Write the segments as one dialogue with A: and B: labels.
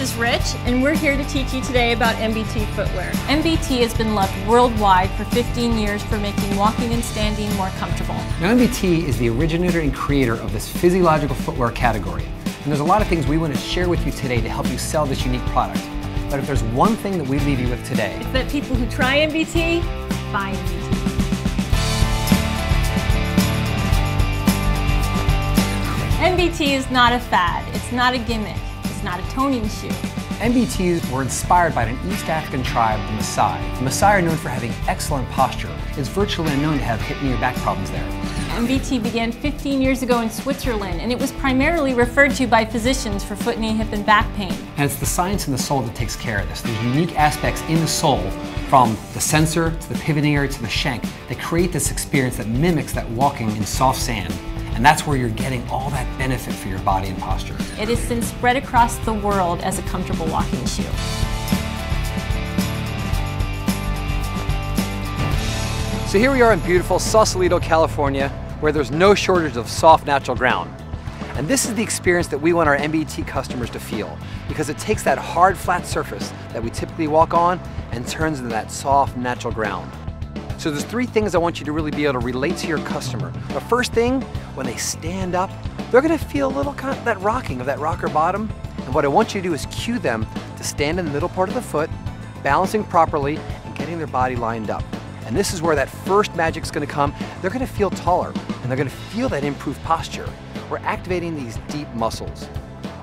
A: is Rich, and we're here to teach you today about MBT footwear. MBT has been loved worldwide for 15 years for making walking and standing more comfortable.
B: Now, MBT is the originator and creator of this physiological footwear category. And there's a lot of things we want to share with you today to help you sell this unique product. But if there's one thing that we leave you with today,
A: it's that people who try MBT, buy MBT. MBT is not a fad, it's not a gimmick, it's not a toning shoe.
B: MBTs were inspired by an East African tribe, the Maasai. The Maasai are known for having excellent posture. It's virtually unknown to have hip, knee, or back problems there.
A: MBT began 15 years ago in Switzerland, and it was primarily referred to by physicians for foot, knee, hip, and back pain.
B: And it's the science in the sole that takes care of this. There's unique aspects in the sole, from the sensor to the pivoting area to the shank, that create this experience that mimics that walking in soft sand. And that's where you're getting all that benefit for your body and posture.
A: It has since spread across the world as a comfortable walking shoe.
C: So here we are in beautiful Sausalito, California, where there's no shortage of soft, natural ground. And this is the experience that we want our MBT customers to feel, because it takes that hard, flat surface that we typically walk on and turns into that soft, natural ground. So there's three things I want you to really be able to relate to your customer. The first thing, when they stand up, they're gonna feel a little kind of that rocking of that rocker bottom. And what I want you to do is cue them to stand in the middle part of the foot, balancing properly and getting their body lined up. And this is where that first magic's gonna come. They're gonna feel taller and they're gonna feel that improved posture. We're activating these deep muscles.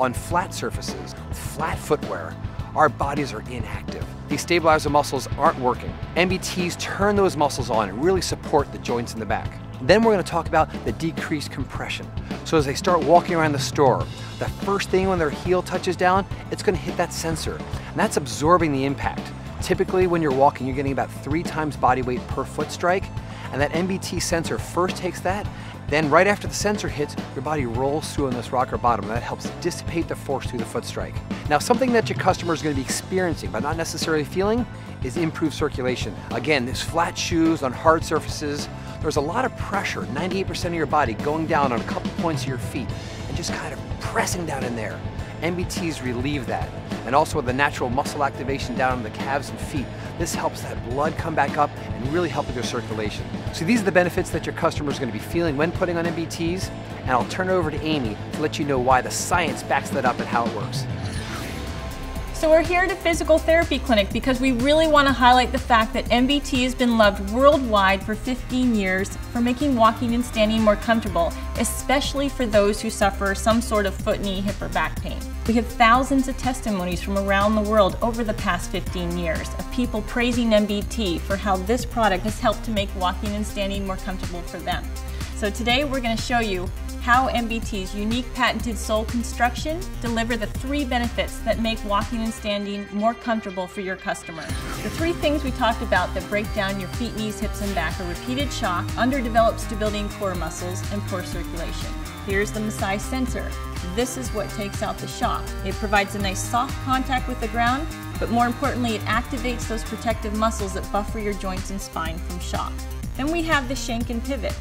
C: On flat surfaces, with flat footwear, our bodies are inactive. These stabilizer muscles aren't working. MBTs turn those muscles on and really support the joints in the back. Then we're going to talk about the decreased compression. So as they start walking around the store, the first thing when their heel touches down, it's going to hit that sensor. And that's absorbing the impact. Typically when you're walking, you're getting about 3 times body weight per foot strike. And that MBT sensor first takes that, then right after the sensor hits, your body rolls through on this rocker bottom, and that helps dissipate the force through the foot strike. Now, something that your customer is going to be experiencing, but not necessarily feeling, is improved circulation. Again, these flat shoes on hard surfaces, there's a lot of pressure, 98% of your body going down on a couple points of your feet, and just kind of pressing down in there. MBTs relieve that. And also with the natural muscle activation down in the calves and feet, this helps that blood come back up and really help with your circulation. So these are the benefits that your customer is going to be feeling when putting on MBTs, and I'll turn it over to Amy to let you know why the science backs that up and how it works.
A: So we're here at a physical therapy clinic because we really want to highlight the fact that MBT has been loved worldwide for 15 years for making walking and standing more comfortable, especially for those who suffer some sort of foot, knee, hip, or back pain. We have thousands of testimonies from around the world over the past 15 years of people praising MBT for how this product has helped to make walking and standing more comfortable for them. So today we're going to show you how MBT's unique patented sole construction deliver the 3 benefits that make walking and standing more comfortable for your customer. The 3 things we talked about that break down your feet, knees, hips, and back are repeated shock, underdeveloped stability and core muscles, and poor circulation. Here's the Maasai sensor. This is what takes out the shock. It provides a nice soft contact with the ground, but more importantly, it activates those protective muscles that buffer your joints and spine from shock. Then we have the shank and pivot.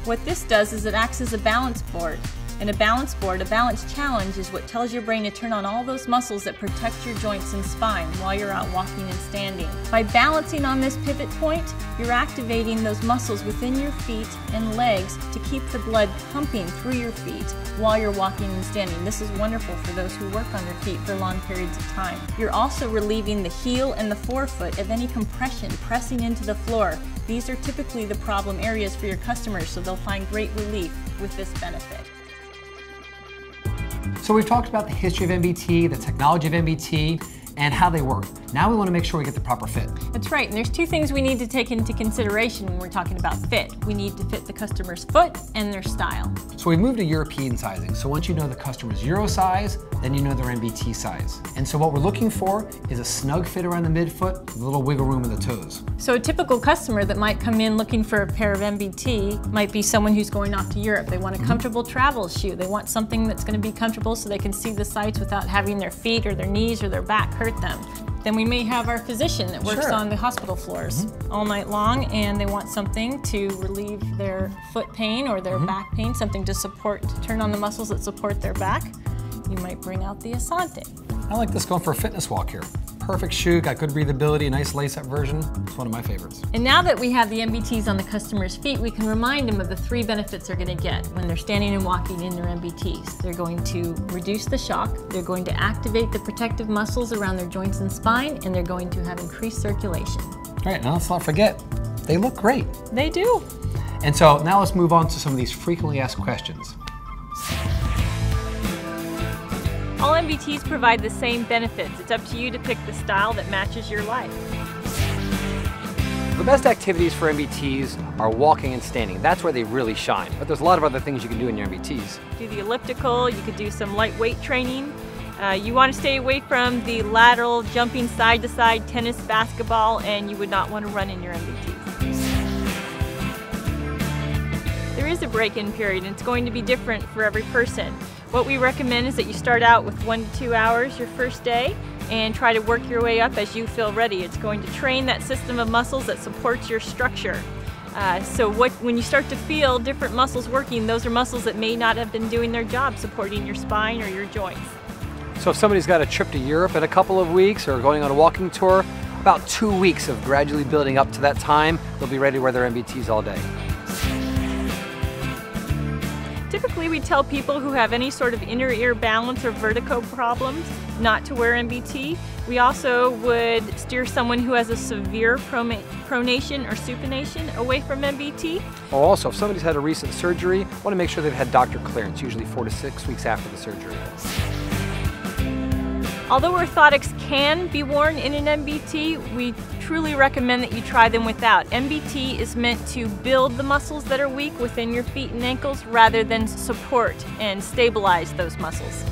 A: What this does is it acts as a balance board. And a balance board, a balance challenge, is what tells your brain to turn on all those muscles that protect your joints and spine while you're out walking and standing. By balancing on this pivot point, you're activating those muscles within your feet and legs to keep the blood pumping through your feet while you're walking and standing. This is wonderful for those who work on their feet for long periods of time. You're also relieving the heel and the forefoot of any compression pressing into the floor. These are typically the problem areas for your customers, so they'll find great relief with this benefit.
B: So we've talked about the history of MBT, the technology of MBT, and how they work. Now we want to make sure we get the proper fit.
A: That's right, and there's 2 things we need to take into consideration when we're talking about fit. We need to fit the customer's foot and their style.
B: So we moved to European sizing. So once you know the customer's Euro size, then you know their MBT size. And so what we're looking for is a snug fit around the midfoot with a little wiggle room in the toes.
A: So a typical customer that might come in looking for a pair of MBT might be someone who's going off to Europe. They want a comfortable travel shoe. They want something that's going to be comfortable so they can see the sights without having their feet or their knees or their back hurt them. Then we may have our physician that works on the hospital floors all night long, and they want something to relieve their foot pain or their back pain, something to turn on the muscles that support their back. You might bring out the Asante.
B: I like this going for a fitness walk here. Perfect shoe, got good breathability, nice lace-up version. It's one of my favorites.
A: And now that we have the MBTs on the customer's feet, we can remind them of the 3 benefits they're going to get when they're standing and walking in their MBTs. They're going to reduce the shock, they're going to activate the protective muscles around their joints and spine, and they're going to have increased circulation.
B: All right, now let's not forget, they look great.
A: They do.
B: And so now let's move on to some of these frequently asked questions.
A: All MBTs provide the same benefits. It's up to you to pick the style that matches your life.
C: The best activities for MBTs are walking and standing. That's where they really shine. But there's a lot of other things you can do in your MBTs.
A: Do the elliptical, you could do some lightweight training. You want to stay away from the lateral, jumping side to side, tennis, basketball, and you would not want to run in your MBTs. There is a break-in period, and it's going to be different for every person. What we recommend is that you start out with 1 to 2 hours your first day and try to work your way up as you feel ready. It's going to train that system of muscles that supports your structure. When you start to feel different muscles working, those are muscles that may not have been doing their job supporting your spine or your joints.
C: So if somebody's got a trip to Europe in a couple of weeks or going on a walking tour, about 2 weeks of gradually building up to that time, they'll be ready to wear their MBTs all day.
A: Typically, we tell people who have any sort of inner ear balance or vertigo problems not to wear MBT. We also would steer someone who has a severe pronation or supination away from MBT.
C: Or also, if somebody's had a recent surgery, want to make sure they've had doctor clearance, usually 4 to 6 weeks after the surgery.
A: Although orthotics can be worn in an MBT, we truly recommend that you try them without. MBT is meant to build the muscles that are weak within your feet and ankles rather than support and stabilize those muscles.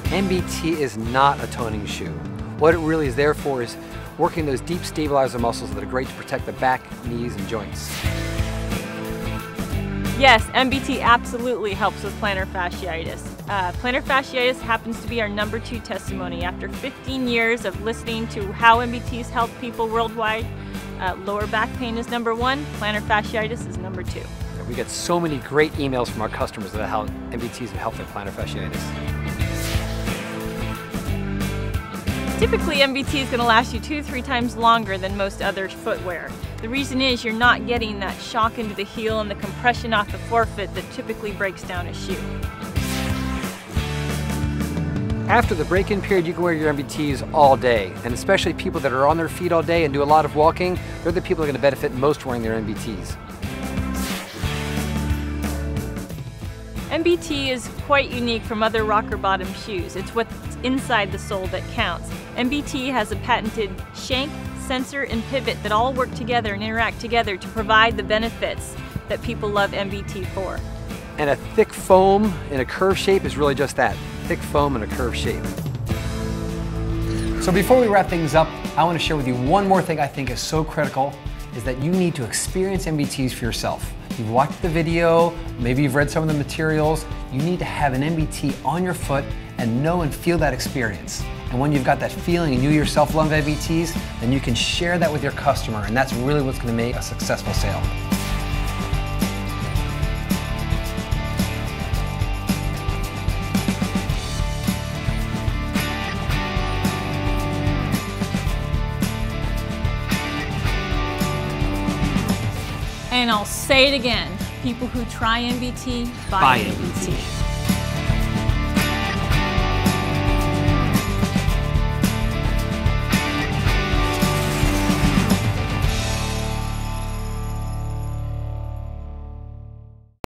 C: MBT is not a toning shoe. What it really is there for is working those deep stabilizer muscles that are great to protect the back, knees, and joints.
A: Yes, MBT absolutely helps with plantar fasciitis. Plantar fasciitis happens to be our #2 testimony. After 15 years of listening to how MBTs help people worldwide, lower back pain is #1, plantar fasciitis is #2.
C: We get so many great emails from our customers about how MBTs have helped their plantar fasciitis.
A: Typically, MBT is going to last you 2 to 3 times longer than most other footwear. The reason is you're not getting that shock into the heel and the compression off the forefoot that typically breaks down a shoe.
C: After the break-in period, you can wear your MBTs all day, and especially people that are on their feet all day and do a lot of walking, they're the people that are going to benefit most wearing their MBTs.
A: MBT is quite unique from other rocker bottom shoes. It's what's inside the sole that counts. MBT has a patented shank, sensor, and pivot that all work together and interact together to provide the benefits that people love MBT for.
C: And a thick foam in a curved shape is really just that, thick foam in a curved shape.
B: So before we wrap things up, I want to share with you one more thing I think is so critical, is that you need to experience MBTs for yourself. You've watched the video, maybe you've read some of the materials, you need to have an MBT on your foot and know and feel that experience. And when you've got that feeling and you yourself love MBTs, then you can share that with your customer, and that's really what's going to make a successful sale.
A: And I'll say it again, people who try MBT, buy MBT.